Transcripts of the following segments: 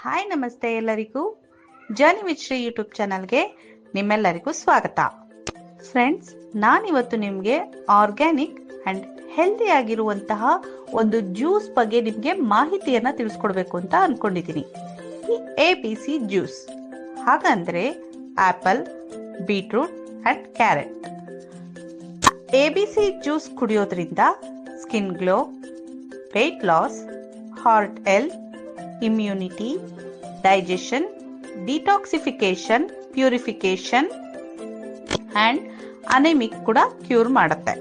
Hi ನಮಸ್ತೆ ಎಲ್ಲರಿಗೂ. Journey with Shri YouTube ಚಾನಲ್ಗೆ ನಿಮ್ಮೆಲ್ಲರಿಗೂ ಸ್ವಾಗತ. ಫ್ರೆಂಡ್ಸ್, ನಾನಿವತ್ತು ನಿಮಗೆ ಆರ್ಗ್ಯಾನಿಕ್ ಅಂಡ್ ಹೆಲ್ದಿ ಆಗಿರುವಂತಹ ಒಂದು ಜ್ಯೂಸ್ ಬಗ್ಗೆ ನಿಮಗೆ ಮಾಹಿತಿಯನ್ನ ತಿಳಿಸ್ಕೊಡ್ಬೇಕು ಅಂತ ಅನ್ಕೊಂಡಿದ್ದೀನಿ. ಈ ABC ಜ್ಯೂಸ್ ಹಾಗಂದ್ರೆ apple, beetroot and carrot. ABC juice ಕುಡಿಯೋದ್ರಿಂದ skin glow, weight loss, heart health, immunity, digestion, detoxification, purification and anemic ಕೂಡ ಕ್ಯೂರ್ ಮಾಡುತ್ತೆ.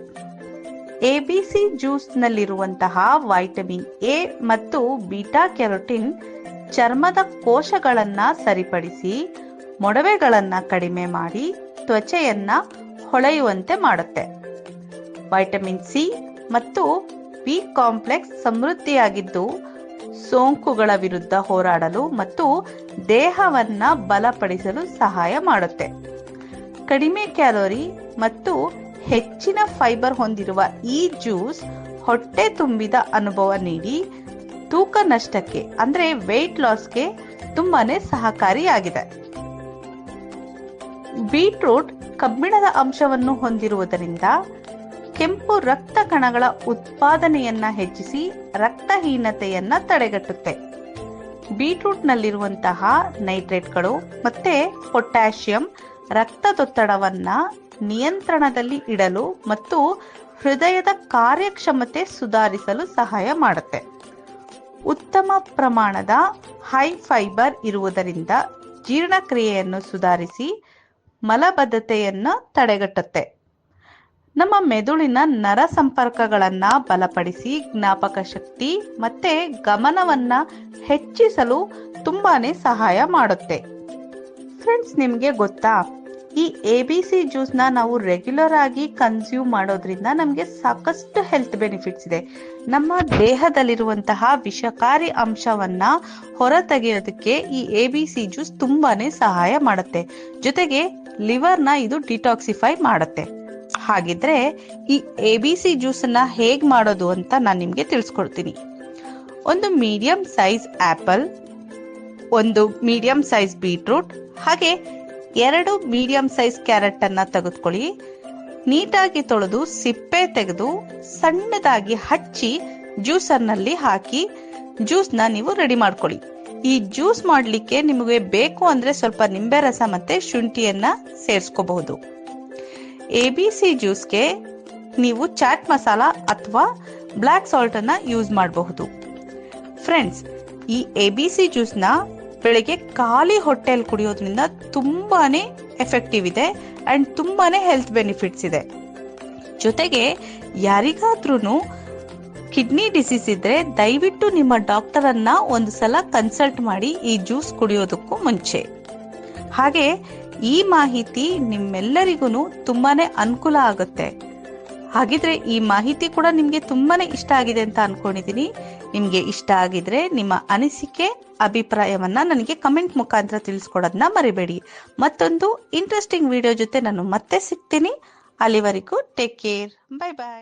ABC ಜ್ಯೂಸ್ ನಲ್ಲಿರುವಂತಹ ವೈಟಮಿನ್ ಎ ಮತ್ತು ಬೀಟಾ ಕ್ಯಾರೋಟಿನ್ ಚರ್ಮದ ಕೋಶಗಳನ್ನ ಸರಿಪಡಿಸಿ ಮೊಡವೆಗಳನ್ನ ಕಡಿಮೆ ಮಾಡಿ ತ್ವಚೆಯನ್ನ ಹೊಳೆಯುವಂತೆ ಮಾಡುತ್ತೆ. ವೈಟಮಿನ್ ಸಿ ಮತ್ತು ಬಿ ಕಾಂಪ್ಲೆಕ್ಸ್ ಸಮೃದ್ಧಿಯಾಗಿದ್ದು ಸೋಂಕುಗಳ ವಿರುದ್ಧ ಹೋರಾಡಲು ಮತ್ತು ದೇಹವನ್ನ ಬಲಪಡಿಸಲು ಸಹಾಯ ಮಾಡುತ್ತೆ. ಕಡಿಮೆ ಕ್ಯಾಲೋರಿ ಮತ್ತು ಹೆಚ್ಚಿನ ಫೈಬರ್ ಹೊಂದಿರುವ ಈ ಜ್ಯೂಸ್ ಹೊಟ್ಟೆ ತುಂಬಿದ ಅನುಭವ ನೀಡಿ ತೂಕ ನಷ್ಟಕ್ಕೆ ಅಂದ್ರೆ ವೆಯ್ಟ್ ಲಾಸ್ಗೆ ತುಂಬಾನೇ ಸಹಕಾರಿಯಾಗಿದೆ. ಬೀಟ್ರೂಟ್ ಕಬ್ಬಿಣದ ಅಂಶವನ್ನು ಹೊಂದಿರುವುದರಿಂದ ಕೆಂಪು ರಕ್ತ ಕಣಗಳ ಉತ್ಪಾದನೆಯನ್ನ ಹೆಚ್ಚಿಸಿ ರಕ್ತಹೀನತೆಯನ್ನ ತಡೆಗಟ್ಟುತ್ತೆ. ಬೀಟ್ರೂಟ್ ನಲ್ಲಿರುವಂತಹ ನೈಟ್ರೇಟ್ಗಳು ಮತ್ತೆ ಪೊಟ್ಯಾಷಿಯಂ ರಕ್ತದೊತ್ತಡವನ್ನ ನಿಯಂತ್ರಣದಲ್ಲಿ ಇಡಲು ಮತ್ತು ಹೃದಯದ ಕಾರ್ಯಕ್ಷಮತೆ ಸುಧಾರಿಸಲು ಸಹಾಯ ಮಾಡುತ್ತೆ. ಉತ್ತಮ ಪ್ರಮಾಣದ ಹೈ ಫೈಬರ್ ಇರುವುದರಿಂದ ಜೀರ್ಣಕ್ರಿಯೆಯನ್ನು ಸುಧಾರಿಸಿ ಮಲಬದ್ಧತೆಯನ್ನು ತಡೆಗಟ್ಟುತ್ತೆ. ನಮ್ಮ ಮೆದುಳಿನ ನರ ಸಂಪರ್ಕಗಳನ್ನ ಬಲಪಡಿಸಿ ಜ್ಞಾಪಕ ಶಕ್ತಿ ಮತ್ತೆ ಗಮನವನ್ನ ಹೆಚ್ಚಿಸಲು ತುಂಬಾನೇ ಸಹಾಯ ಮಾಡುತ್ತೆ. ಫ್ರೆಂಡ್ಸ್, ನಿಮ್ಗೆ ಗೊತ್ತಾ, ಈ ABC ಜ್ಯೂಸ್ನ ನಾವು ರೆಗ್ಯುಲರ್ ಆಗಿ ಕನ್ಸ್ಯೂಮ್ ಮಾಡೋದ್ರಿಂದ ನಮಗೆ ಸಾಕಷ್ಟು ಹೆಲ್ತ್ ಬೆನಿಫಿಟ್ಸ್ ಇದೆ. ನಮ್ಮ ದೇಹದಲ್ಲಿರುವಂತಹ ವಿಷಕಾರಿ ಅಂಶವನ್ನ ಹೊರತೆಗೆಯೋದಕ್ಕೆ ಈ ABC ಜ್ಯೂಸ್ ತುಂಬಾನೇ ಸಹಾಯ ಮಾಡುತ್ತೆ. ಜೊತೆಗೆ ಲಿವರ್ನ ಇದು ಡಿಟಾಕ್ಸಿಫೈ ಮಾಡುತ್ತೆ. ಹಾಗಿದ್ರೆ ಈ ABC ಜ್ಯೂಸ್ ಅನ್ನ ಹೇಗ್ ಮಾಡೋದು ಅಂತ ನಾನು ನಿಮ್ಗೆ ತಿಳಿಸ್ಕೊಡ್ತೀನಿ. ಒಂದು ಮೀಡಿಯಂ ಸೈಜ್ ಆಪಲ್, ಒಂದು ಮೀಡಿಯಂ ಸೈಜ್ ಬೀಟ್ರೂಟ್ ಹಾಗೆ 2 ಮೀಡಿಯಂ ಸೈಜ್ ಕ್ಯಾರೆಟ್ ಅನ್ನ ತೆಗೆದುಕೊಳ್ಳಿ. ನೀಟಾಗಿ ತೊಳೆದು ಸಿಪ್ಪೆ ತೆಗೆದು ಸಣ್ಣದಾಗಿ ಹಚ್ಚಿ ಜ್ಯೂಸರ್ನಲ್ಲಿ ಹಾಕಿ ಜ್ಯೂಸ್ನ ನೀವು ರೆಡಿ ಮಾಡ್ಕೊಳ್ಳಿ. ಈ ಜ್ಯೂಸ್ ಮಾಡ್ಲಿಕ್ಕೆ ನಿಮಗೆ ಬೇಕು ಅಂದ್ರೆ ಸ್ವಲ್ಪ ನಿಂಬೆ ರಸ ಮತ್ತೆ ಶುಂಠಿಯನ್ನ ಸೇರಿಸ್ಕೋಬಹುದು. ABC ಜ್ಯೂಸ್ಗೆ ನೀವು ಚಾಟ್ ಮಸಾಲ ಅಥವಾ ಬ್ಲಾಕ್ ಸಾಲ್ಟ್ ಅನ್ನ ಯೂಸ್ ಮಾಡಬಹುದು. ಫ್ರೆಂಡ್ಸ್, ಈ ABC ಜ್ಯೂಸ್ನ ಬೆಳಿಗ್ಗೆ ಖಾಲಿ ಹೊಟ್ಟೆಯಲ್ಲಿ ಕುಡಿಯೋದ್ರಿಂದ ತುಂಬಾನೇ ಎಫೆಕ್ಟಿವ್ ಇದೆ ಅಂಡ್ ತುಂಬಾನೇ ಹೆಲ್ತ್ ಬೆನಿಫಿಟ್ಸ್ ಇದೆ. ಜೊತೆಗೆ ಯಾರಿಗಾದ್ರೂ ಕಿಡ್ನಿ ಡಿಸೀಸ್ ಇದ್ರೆ ದಯವಿಟ್ಟು ನಿಮ್ಮ ಡಾಕ್ಟರ್ ಅನ್ನ ಒಂದು ಸಲ ಕನ್ಸಲ್ಟ್ ಮಾಡಿ ಈ ಜ್ಯೂಸ್ ಕುಡಿಯೋದಕ್ಕೂ ಮುಂಚೆ. ಹಾಗೆ ಈ ಮಾಹಿತಿ ನಿಮ್ಮೆಲ್ಲರಿಗೂ ತುಂಬಾನೇ ಅನುಕೂಲ ಆಗುತ್ತೆ. ಹಾಗಿದ್ರೆ ಈ ಮಾಹಿತಿ ಕೂಡ ನಿಮ್ಗೆ ತುಂಬಾನೇ ಇಷ್ಟ ಆಗಿದೆ ಅಂತ ಅನ್ಕೊಂಡಿದೀನಿ. ನಿಮ್ಗೆ ಇಷ್ಟ ಆಗಿದ್ರೆ ನಿಮ್ಮ ಅನಿಸಿಕೆ ಅಭಿಪ್ರಾಯವನ್ನ ನನಗೆ ಕಮೆಂಟ್ ಮುಖಾಂತರ ತಿಳಿಸ್ಕೊಡೋದನ್ನ ಮರಿಬೇಡಿ. ಮತ್ತೊಂದು ಇಂಟ್ರೆಸ್ಟಿಂಗ್ ವಿಡಿಯೋ ಜೊತೆ ನಾನು ಮತ್ತೆ ಸಿಗ್ತೀನಿ. ಅಲ್ಲಿವರೆಗೂ ಟೇಕ್ ಕೇರ್. Bye bye.